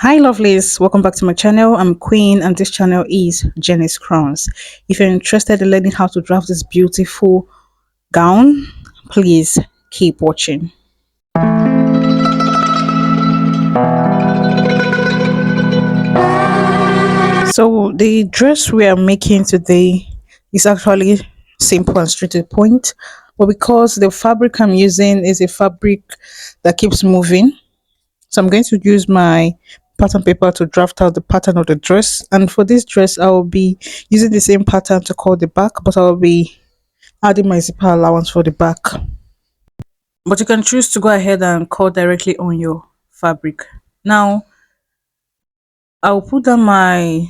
Hi lovelies, welcome back to my channel. I'm Queen and this channel is Jenny's Crowns. If you're interested in learning how to draft this beautiful gown, please keep watching. So the dress we are making today is actually simple and straight to the point, but because the fabric I'm using is a fabric that keeps moving, so I'm going to use my pattern paper to draft out the pattern of the dress. And for this dress, I will be using the same pattern to cut the back, but I will be adding my zipper allowance for the back. But you can choose to go ahead and cut directly on your fabric. Now, I'll put down my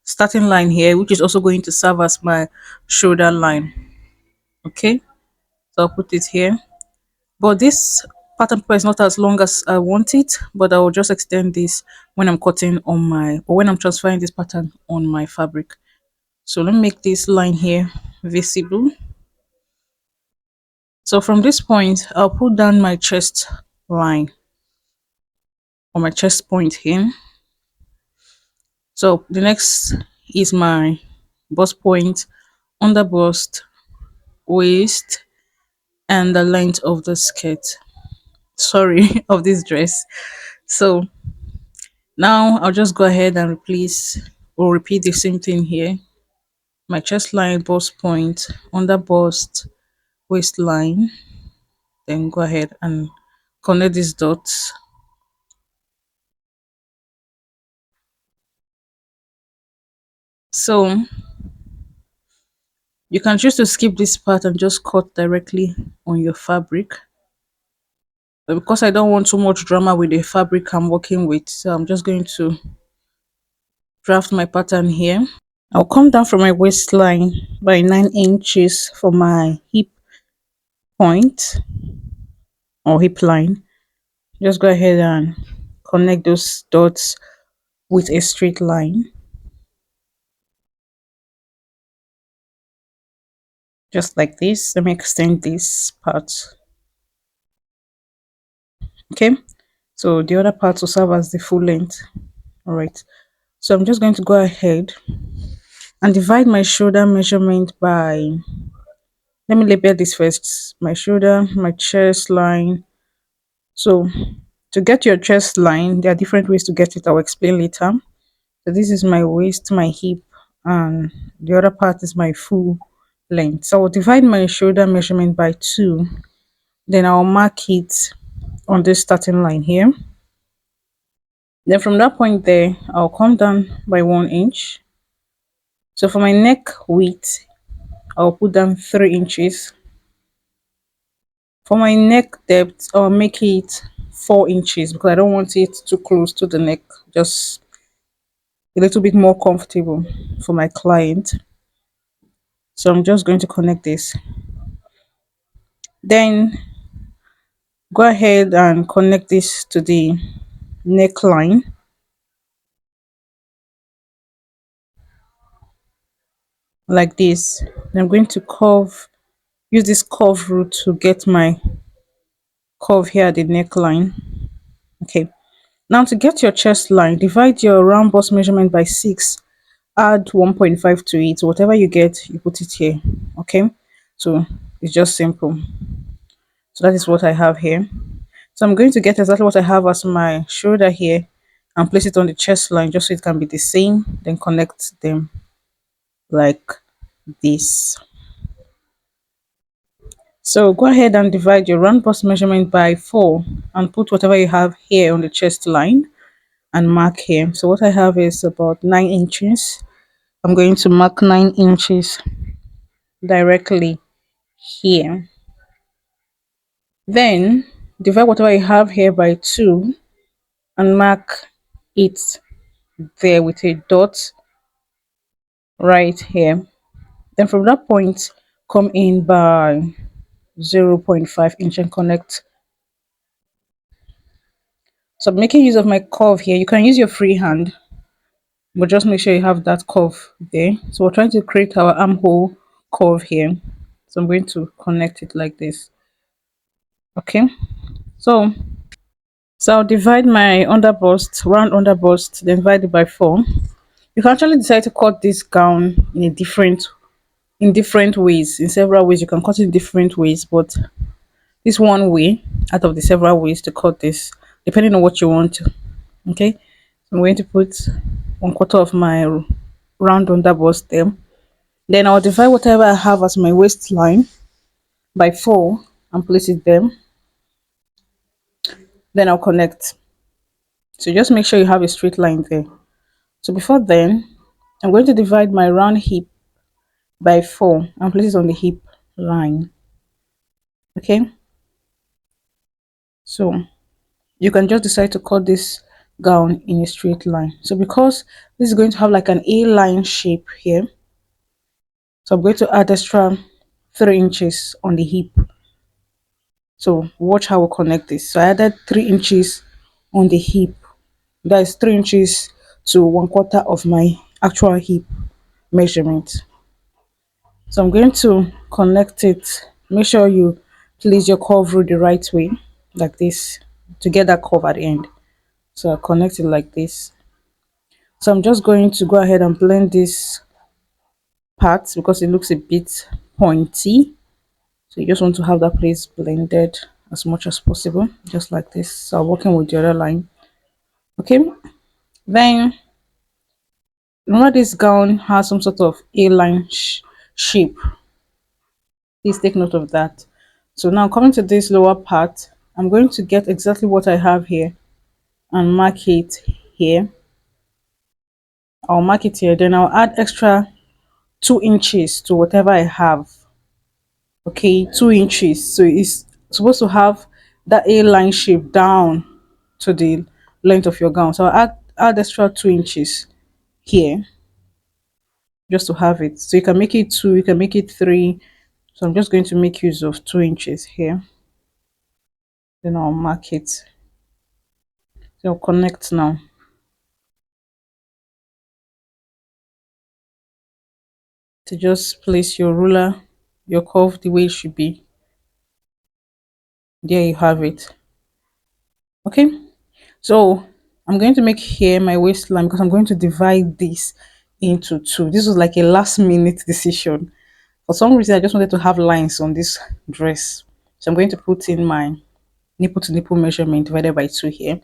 starting line here, which is also going to serve as my shoulder line. Okay, so I'll put it here. But this pattern paper is not as long as I want it, but I will just extend this when I'm cutting on my, or when I'm transferring this pattern on my fabric. So let me make this line here visible. So from this point, I'll put down my chest line or my chest point here. So the next is my bust point, under bust, waist, and the length of the skirt. Sorry, of this dress. So now I'll just go ahead and replace or repeat the same thing here. My chest line, bust point, under bust, waistline. Then go ahead and connect these dots. So you can choose to skip this part and just cut directly on your fabric. But because I don't want too much drama with the fabric I'm working with, so I'm just going to draft my pattern here. I'll come down from my waistline by 9 inches for my hip point or hip line. Just go ahead and connect those dots with a straight line. Just like this. Let me extend this part. Okay, so the other part will serve as the full length. All right, so I'm just going to go ahead and divide my shoulder measurement by, let me label this first, my shoulder, my chest line. So to get your chest line, there are different ways to get it. I'll explain later. So this is my waist, my hip, and the other part is my full length. So I'll divide my shoulder measurement by 2, then I'll mark it on this starting line here. Then from that point there, I'll come down by 1 inch. So for my neck width, I'll put down 3 inches. For my neck depth, I'll make it 4 inches because I don't want it too close to the neck, just a little bit more comfortable for my client. So I'm just going to connect this. Then go ahead and connect this to the neckline. Like this. And I'm going to use this curve route to get my curve here at the neckline. Okay. Now to get your chest line, divide your round bust measurement by 6, add 1.5 to it. Whatever you get, you put it here. Okay. So it's just simple. So that is what I have here. So I'm going to get exactly what I have as my shoulder here and place it on the chest line just so it can be the same. Then connect them like this. So go ahead and divide your round bust measurement by 4 and put whatever you have here on the chest line and mark here. So what I have is about 9 inches. I'm going to mark 9 inches directly here. Then divide whatever you have here by 2 and mark it there with a dot right here. Then from that point, come in by 0.5 inch and connect. So I'm making use of my curve here. You can use your free hand, but just make sure you have that curve there. So we're trying to create our armhole curve here. So I'm going to connect it like this. Okay. So So I'll divide my underbust, round underbust, then divide it by 4. You can actually decide to cut this gown in different ways, in several ways. You can cut it in different ways, but this one way out of the several ways to cut this, depending on what you want to. Okay, so I'm going to put 1/4 of my round underbust there. Then I'll divide whatever I have as my waistline by 4 and place it there. Then I'll connect. So just make sure you have a straight line there. So before then, I'm going to divide my round hip by 4 and place it on the hip line. Okay, so you can just decide to cut this gown in a straight line. So because this is going to have like an A line shape here, so I'm going to add extra 3 inches on the hip. So watch how we connect this. So I added 3 inches on the hip. That is 3 inches to 1/4 of my actual hip measurement. So I'm going to connect it. Make sure you place your curve rule the right way, like this, to get that curve at the end. So I connect it like this. So I'm just going to go ahead and blend this part because it looks a bit pointy. So you just want to have that place blended as much as possible, just like this. So I'm working with the other line. Okay, then remember this gown has some sort of A-line shape. Please take note of that. So now coming to this lower part, I'm going to get exactly what I have here and mark it here. I'll mark it here, then I'll add extra 2 inches to whatever I have. Okay, 2 inches. So it's supposed to have that A-line shape down to the length of your gown. So I'll add extra 2 inches here just to have it. So you can make it 2, you can make it 3. So I'm just going to make use of 2 inches here. Then I'll mark it. So I'll connect now. To just place your ruler, your curve the way it should be. There you have it. Okay, so I'm going to make here my waistline because I'm going to divide this into 2. This was like a last minute decision. For some reason, I just wanted to have lines on this dress. So I'm going to put in my nipple to nipple measurement divided by 2 here.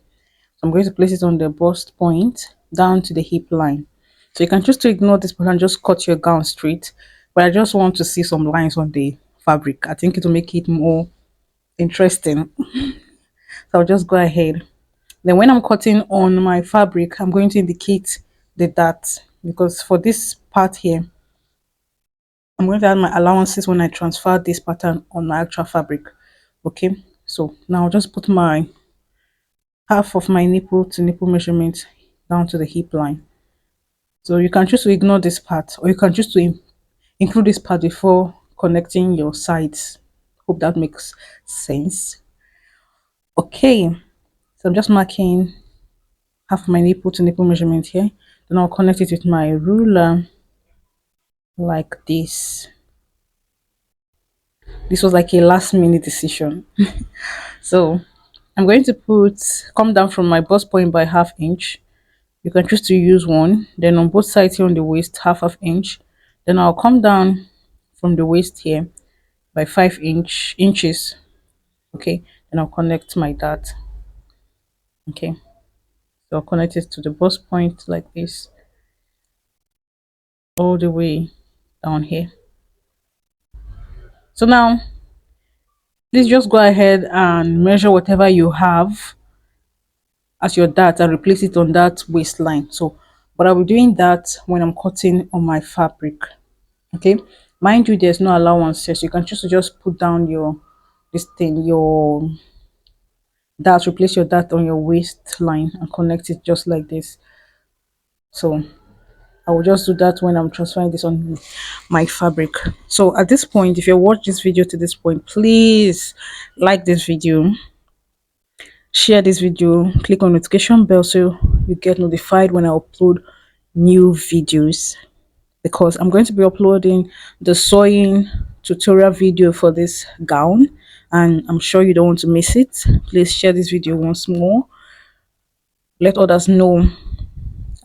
So I'm going to place it on the bust point down to the hip line. So you can choose to ignore this part and just cut your gown straight. But I just want to see some lines on the fabric. I think it will make it more interesting. So I'll just go ahead. Then when I'm cutting on my fabric, I'm going to indicate the dart because for this part here, I'm going to add my allowances when I transfer this pattern on my actual fabric. Okay, so now I'll just put my half of my nipple to nipple measurement down to the hip line. So you can choose to ignore this part or you can choose to include this part before connecting your sides. Hope that makes sense. Okay, so I'm just marking half my nipple to nipple measurement here. Then I'll connect it with my ruler like this. This was like a last minute decision. So I'm going to come down from my bust point by half inch. You can choose to use one. Then on both sides here on the waist, half inch. Then I'll come down from the waist here by 5 inches. Okay, then I'll connect my dart. Okay, so I'll connect it to the bust point like this all the way down here. So now please just go ahead and measure whatever you have as your dart and replace it on that waistline. So but I'll be doing that when I'm cutting on my fabric. Okay, mind you, there's no allowances. You can choose to just put down your your dart, replace your dart on your waistline and connect it just like this. So I will just do that when I'm transferring this on my fabric. So at this point, if you watch this video to this point, please like this video, share this video, click on notification bell so you get notified when I upload new videos, because I'm going to be uploading the sewing tutorial video for this gown and I'm sure you don't want to miss it. Please share this video once more let others know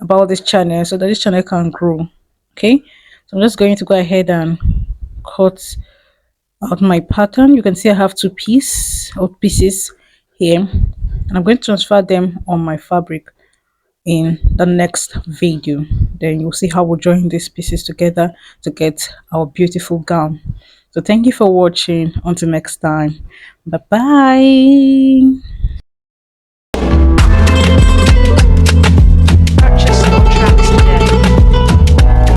about this channel so that this channel can grow. Okay, so I'm just going to go ahead and cut out my pattern. You can see I have two pieces here, and I'm going to transfer them on my fabric in the next video. Then you'll see how we'll join these pieces together to get our beautiful gown. So thank you for watching. Until next time, bye bye.